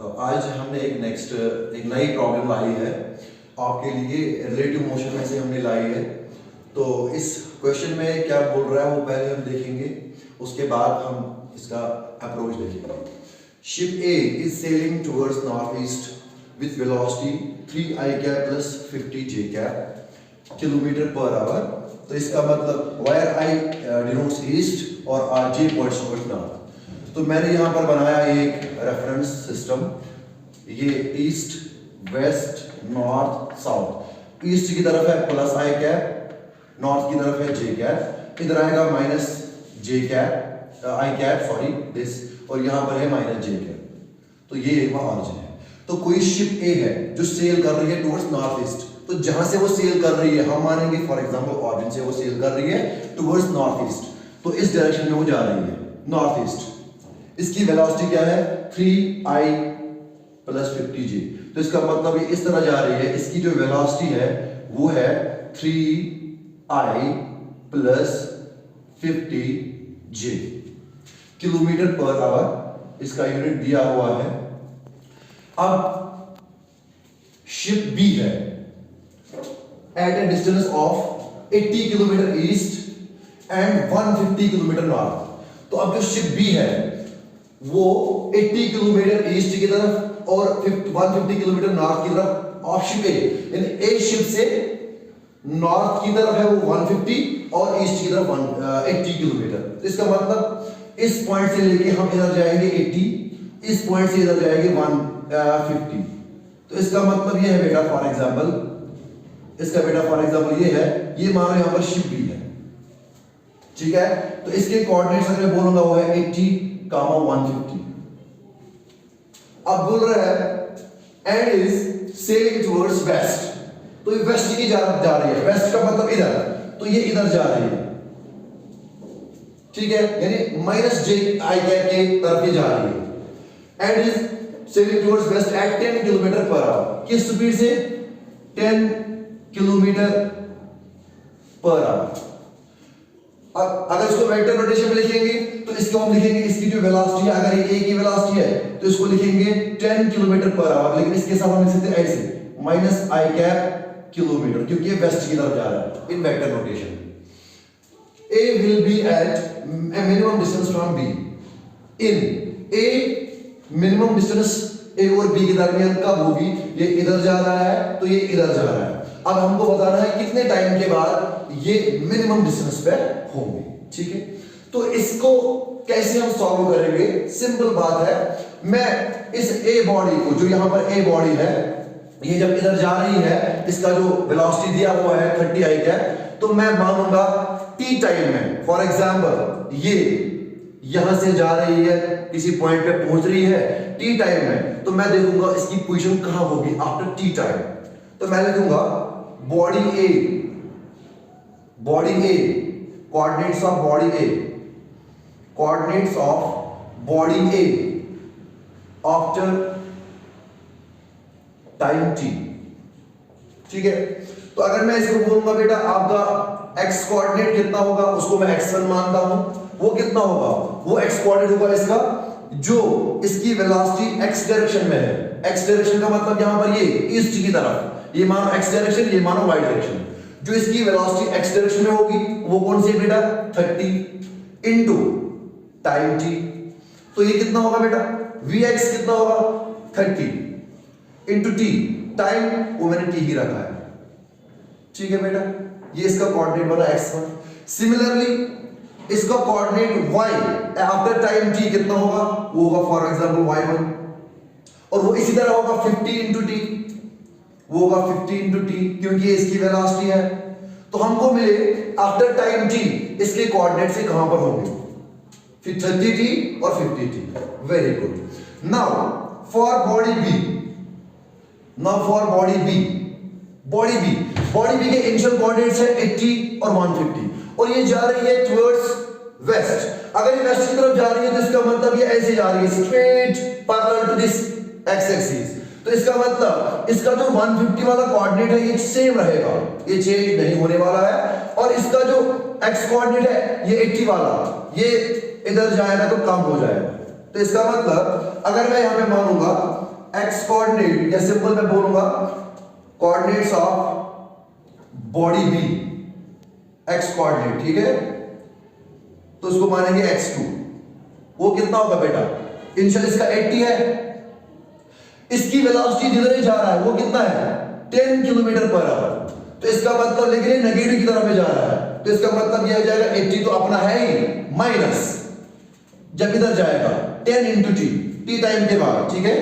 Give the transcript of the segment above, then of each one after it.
तो आज हमने एक नई प्रॉब्लम लाई है आपके लिए, रिलेटिव मोशन में से हमने लाई है। तो इस क्वेश्चन में क्या बोल रहा है वो पहले हम देखेंगे, उसके बाद हम इसका अप्रोच देखेंगे। Ship A is sailing towards north east with velocity 3i cap plus 50 j cap kilometre per our. तो इसका मतलब वायर आई डिनोट्स ईस्ट और R J points towards north. तो मैंने यहाँ पर बनाया एक रेफरेंस सिस्टम, ये east west north south. East की तरफ है प्लस आई कैप, नॉर्थ की तरफ है जे कैप, इधर आएगा minus J cap I cap sorry this, और यहाँ पर है माइनस जे कैप। तो ये ऑरिजिन है। तो कोई शिप ए है जो सेल कर रही है टुवर्ड्स नॉर्थ ईस्ट, तो जहां से वो सेल कर रही है हम मानेंगे फॉर एग्जांपल ऑरिजिन से वो सेल कर रही है टुवर्ड्स नॉर्थ ईस्ट, तो इस डायरेक्शन में वो जा रही है नॉर्थ ईस्ट। इसकी वेलोसिटी क्या है 3i प्लस 50 j। तो इसका मतलब ये इस तरह जा रही है, इसकी जो वेलोसिटी है वो है 3i plus 50 j kilometre per hour, इसका यूनिट दिया हुआ है। अब शिप बी है at a distance of 80 kilometre east and 150 kilometre north. तो अब जो शिप बी है वो 80 किलोमीटर ईस्ट की तरफ और 150 किलोमीटर नॉर्थ की तरफ ऑफ शिप ए, यानी ए शिप से नॉर्थ की तरफ है वो 150 और ईस्ट की तरफ 80 किलोमीटर। तो इसका मतलब इस पॉइंट से लेके हम इधर जाएंगे 80, इस पॉइंट से इधर जाएंगे 150। तो इसका मतलब ये है बेटा फॉर एग्जांपल, इसका बेटा फॉर एग्जांपल ये है, ये मानो यहां पर शिप बी है, ठीक है। तो इसके कोऑर्डिनेट्स अगर मैं बोलूंगा वो है 80, 150। अब बोल रहा है and is sailing towards waste, तो ये वेस्ट की जा रही है। वेस्ट का मतलब इधर, तो ये इधर जा रही है, ठीक है, यानी माइनस जे आई कैप के तरफ ये जा रही है। And is sailing towards west at 10 kilometre per hour. किस स्पीड से 10 किलोमीटर पर आवर। अब अगर इसको वेक्टर नोटेशन में लिखेंगे तो इसको हम लिखेंगे, इसकी जो वेलोसिटी है, अगर ये ए की वेलोसिटी है तो इसको लिखेंगे 10 किलोमीटर पर आवर, लेकिन इसके साथ हम लिख सकते हैं ऐसे माइनस आई कैप किलोमीटर, क्योंकि ये वेस्ट की तरफ जा रहा है इन vector notation. A will be at a minimum distance from B. In A minimum distance A और B के दरमियान कब होगी, ये इधर जा रहा है तो ये इधर जा रहा है। अब हमको बताना है कितने टाइम के बाद ये मिनिमम डिस्टेंस पे होंगे, ठीक है। तो इसको कैसे हम सॉल्व करेंगे, सिंपल बात है। मैं इस A बॉडी को, जो यहां पर A बॉडी है, ये जब इधर जा रही है, इसका जो वेलोसिटी दिया हुआ है 30i का, तो मैं मानूंगा t टाइम में। फॉर एग्जांपल ये यहां से जा रही है, किसी पॉइंट पे पहुंच रही है t टाइम में, तो मैं देखूंगा इसकी पोजीशन कहां होगी आफ्टर t टाइम। तो मैं लिखूंगा body A coordinates of body A after time t, ठीक है। तो अगर मैं इसको बोलूंगा बेटा आपका x कोऑर्डिनेट कितना होगा, उसको मैं x1 मानता हूं, वो कितना होगा, वो x कोऑर्डिनेट होगा इसका जो इसकी वेलोसिटी x डायरेक्शन में है। x डायरेक्शन का मतलब यहां पर ये ईस्ट की तरफ, ये मानो x डायरेक्शन, ये मानो y डायरेक्शन। जो इसकी वेलोसिटी x डायरेक्शन में होगी वो कौन सी है बेटा 30 इनटू टाइम t। तो ये कितना होगा बेटा vx कितना होगा 30 इनटू t, टाइम वो मैंने t ही रखा है, ठीक है बेटा। ये इसका कोऑर्डिनेट बना x1। सिमिलरली इसका coordinate y after time t कितना होगा, वो होगा फॉर एग्जांपल y1, और वो इसी तरह होगा 50 इनटू t, वो होगा 50 इनटू t, क्योंकि ये इसकी वेलोसिटी है। तो हमको मिले आफ्टर टाइम t इसके कोऑर्डिनेट से कहां पर होंगे, फिर 30t और 50t। Very good. Now for body B के इनिशियल कोऑर्डिनेट्स है 80 और 150, और ये जा रही है टुवर्ड्स वेस्ट। अगर ये वेस्ट की तरफ जा रही है तो इसका मतलब ये ऐसे जा रही है straight parallel to this x axis. तो इसका मतलब इसका जो 150 वाला कोऑर्डिनेट है ये सेम रहेगा, ये चेंज नहीं होने वाला है। और इसका जो x कोऑर्डिनेट है ये 80 वाला, ये इधर जाएगा तो कम हो जाएगा, तो इसका मतलब अगर मैं यहां पे मानूंगा x कोऑर्डिनेट, या सिंपल मैं बोलूंगा coordinates of body B x coordinate, ठीक है, तो इसको मानेंगे x2। वो कितना होगा बेटा, इनिशियल इसका 80 है, इसकी वेलोसिटी जिधर ही जा रहा है वो कितना है 10 किलोमीटर पर आवर, तो इसका मतलब लेकिन नेगेटिव की तरफ में जा रहा है, तो इसका मतलब यह हो जाएगा 80 तो अपना है ही माइनस, जब इधर जाएगा 10 इंटू टी टाइम के बाद, ठीक है,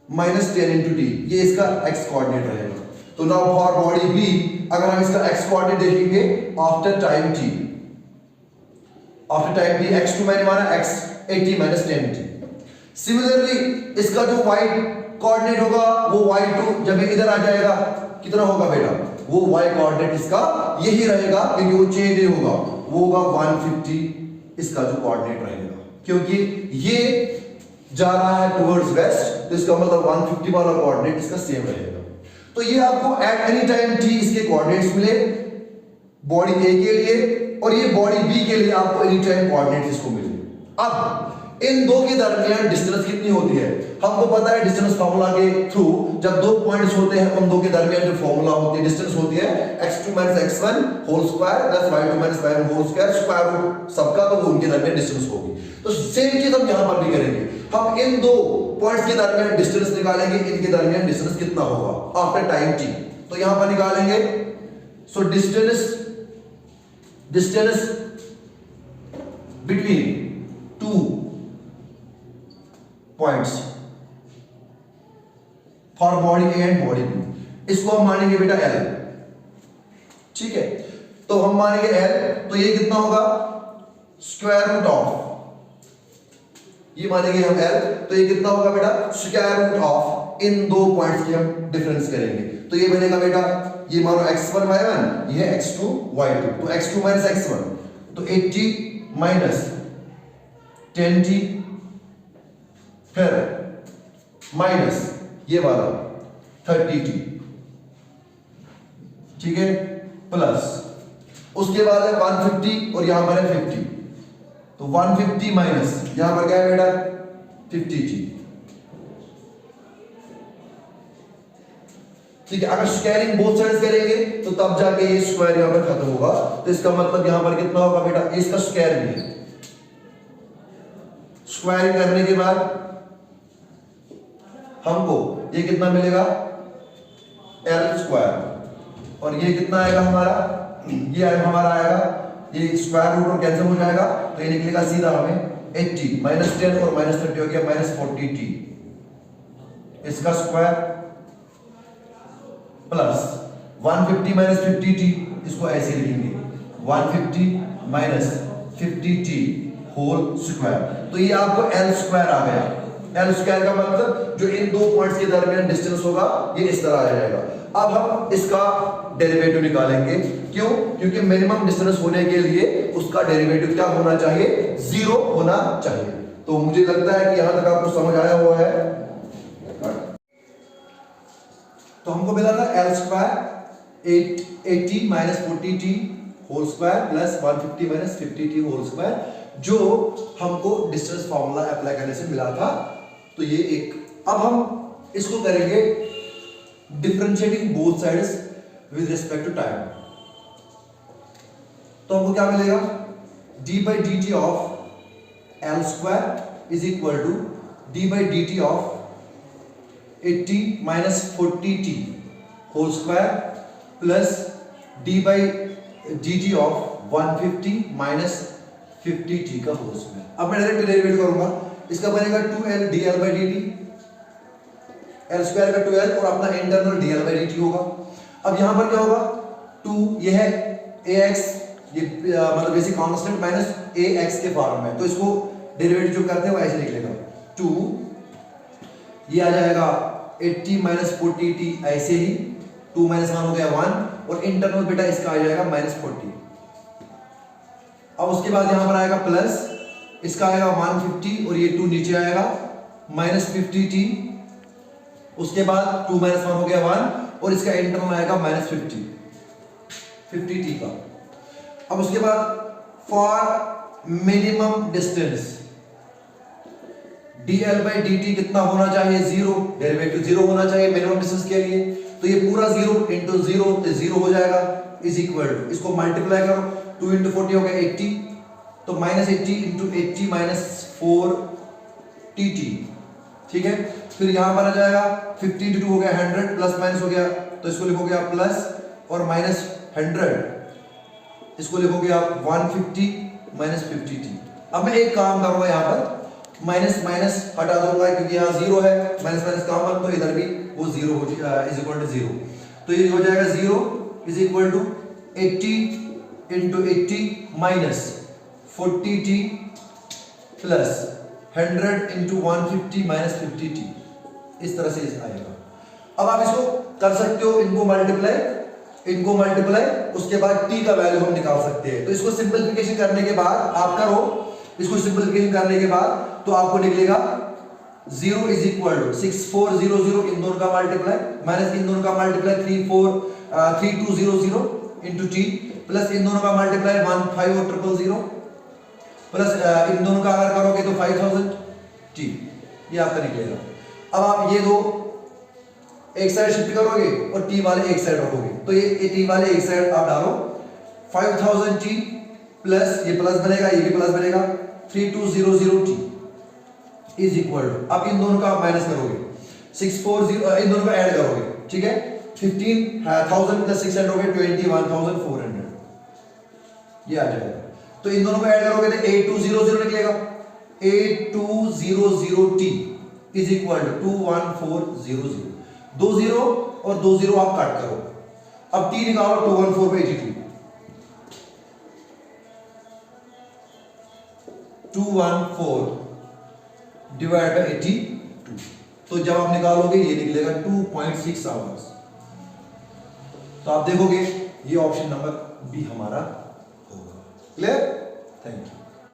माइनस 10 इंटू टी, ये इसका एक्स कोऑर्डिनेट रहेगा। तो नाउ फॉर बॉडी बी अगर हम इसका एक्स कोऑर्डिनेट देखेंगे after time T, after time T x2 मैंने माना x 80 माइनस 10t। सिमिलरली इसका जो y कोऑर्डिनेट होगा वो y2 जब इधर आ जाएगा कितना होगा बेटा, वो y कोऑर्डिनेट इसका यही रहेगा क्योंकि वो चेंज नहीं होगा, वो होगा 150 इसका जो कोऑर्डिनेट रहेगा, क्योंकि ये जा रहा है टुवर्ड्स वेस्ट, तो इसका मतलब 150 वाला कोऑर्डिनेट इसका सेम रहेगा। तो ये आपको एट एनी टाइम t इसके कोऑर्डिनेट्स मिले बॉडी A के लिए, और ये बॉडी B के लिए आपको एनी टाइम कोऑर्डिनेट्स इसको मिले। अब इन दो के दरमियान डिस्टेंस कितनी होती है, हमको पता है डिस्टेंस फार्मूला के थ्रू, जब दो पॉइंट्स होते हैं उन दो के दरमियान जो फार्मूला होती है डिस्टेंस होती है x2 x1 whole square plus y2 y1 whole square, square root सबका, तो उनके दरमियान डिस्टेंस होगी। तो सेम चीज हम यहां पर भी करेंगे, हम इन दो पॉइंट्स के दरमियान डिस्टेंस निकालेंगे, इनके दरमियान डिस्टेंस कितना होगा आफ्टर टाइम t, तो यहां पर निकालेंगे। So distance between two points for body A and body B, इसको हम मानेंगे बेटा L, ठीक है, तो हम मानेंगे L, तो ये कितना होगा स्क्वायर रूट ऑफ, ये मानेंगे हम L, तो ये कितना होगा बेटा स्क्वायर रूट ऑफ इन दो पॉइंट्स की हम डिफरेंस करेंगे, तो ये बनेगा बेटा, ये मानो x1 y1, ये x2 y2, तो x2 माइनस x1, तो 80 माइनस 10t, फिर माइनस ये वाला 30t, ठीक है, प्लस उसके बाद है 150 और यहां पर है 50, तो 150 माइनस यहां पर क्या है बेटा 50t, ठीक है। अगर स्क्वायरिंग बोथ साइड्स करेंगे तो तब जाके ये स्क्वायर यहां पर खत्म होगा, तो इसका मतलब यहां पर कितना होगा बेटा, इसका स्क्वायर भी है, स्क्वायरिंग करने के बाद हमको ये कितना मिलेगा L स्क्वायर, और ये कितना आएगा हमारा, ये हमारा आएगा, ये स्क्वायर रूट और कैंसिल हो जाएगा, तो ये निकलेगा सीधा हमें 80 माइनस 10 और माइनस 30 हो गया माइनस 40t, इसका स्क्वायर प्लस 150 माइनस 50t, इसको ऐसे लिखेंगे 150 माइनस 50t होल स्क्वायर, तो ये आपको L स्क्वायर आ गया। L स्क्वायर का मतलब जो इन दो पॉइंट्स के दरमियान डिस्टेंस होगा ये इस तरह आ जाएगा। अब हम इसका डेरिवेटिव निकालेंगे, क्यों, क्योंकि मिनिमम डिस्टेंस होने के लिए उसका डेरिवेटिव क्या होना चाहिए, 0 होना चाहिए। तो मुझे लगता है कि यहां तक आपको समझ आया हुआ है। तो हमको मिला था L square 80 minus 40t whole square plus 150 minus 50t whole square, जो हमको डिस्टेंस फार्मूला अप्लाई करने से मिला था। तो ये एक, अब हम इसको करेंगे differentiating both sides with respect to time, तो हमको क्या मिलेगा, d by dt of L square is equal to d by dt of 80 minus 40t whole square plus d by dt of 150 minus 50t का whole square. अब मैं direct derivative करूंगा, इसका बनेगा 2L dl by dt, L square का 2L और अपना internal dl by dt होगा। अब यहां पर क्या होगा, 2 ये है ax, ये मतलब बेसिक कांस्टेंट माइनस ax के फॉर्म में, तो इसको डेरिवेटिव जो करते हैं वो ऐसे निकलेगा 2, ये आ जाएगा 80 माइनस 40t, ऐसे ही 2 माइनस 1 हो गया 1, और इंटरनल बेटा इसका आ जाएगा माइनस 40। अब उसके बाद यहां पर आएगा प्लस, इसका आएगा 150 और ये 2 नीचे आएगा माइनस 50t, उसके बाद 2 माइनस 1 हो गया 1, और इसका इंटरनल आएगा माइनस 50t का। अब उसके बाद फॉर मिनिमम डिस्टेंस dl/dt कितना होना चाहिए, 0, डेरिवेटिव 0 होना चाहिए मिनिमम डिस्टेंस के लिए। तो ये पूरा 0 इंटू 0 तो 0 हो जाएगा, इज इक्वल टू, इसको मल्टीप्लाई करो, 2 इंटू 40 हो गया 80, तो -80 इंटू 80 माइनस 4tt, ठीक है। फिर यहां पर आ जाएगा 50 इंटू 2 हो गया 100, प्लस माइनस हो गया, तो इसको लिखोगे आप प्लस और माइनस 100, इसको लिखोगे आप 150 माइनस 50t। अब मैं एक काम करूंगा, यहां पर माइनस माइनस हटा दूंगा क्योंकि यहाँ 0 है, माइनस माइनस कॉमन, तो इधर भी वो 0 हो इज इक्वल टू 0। तो ये हो जाएगा 0 is equal to 80 into 80 minus 40t plus 100 into 150 minus 50t, इस तरह से आएगा। अब आप इसको कर सकते हो, इनको मल्टीप्लाई, उसके बाद t का वैल्यू हम निकाल सकते हैं। तो इसको सिंपलीफिकेशन करने के बाद आप करो, इसको सिंपलीफिकेशन करने के बाद तो आपको निकलेगा 0 इज इक्वल टू 6400, इन दोनों का मल्टीप्लाई माइनस इन दोनों का मल्टीप्लाई 3200 इंटू t प्लस इन दोनों का मल्टीप्लाई 15000 प्लस इन दोनों का अगर करोगे तो 5000 t, ये आपका निकलेगा। अब आप ये दो एक साइड शिफ्ट करोगे और t वाले एक साइड रखोगे, तो ये t वाले एक साइड आप डालो 5000 t प्लस ये प्लस बनेगा, ये भी प्लस बनेगा 3200 t इज इक्वल टू, अब इन दोनों का आप माइनस करोगे 640, इन दोनों का ऐड करोगे, ठीक है। 15,000 प्लस 600 हो गए 21,400, ये आ जाएगा। तो इन दोनों को ऐड करोगे तो 8200 निकलेगा, 8200t इज इक्वल टू 21400, 2 0 और 2 0 आप काट करो, अब t निकालो 214 पे 82, 214 डिवाइड बाय 82, तो जब आप निकालोगे ये निकलेगा 2.6 आवर्स। तो आप देखोगे ये ऑप्शन नंबर बी हमारा होगा। क्लियर? Thank you.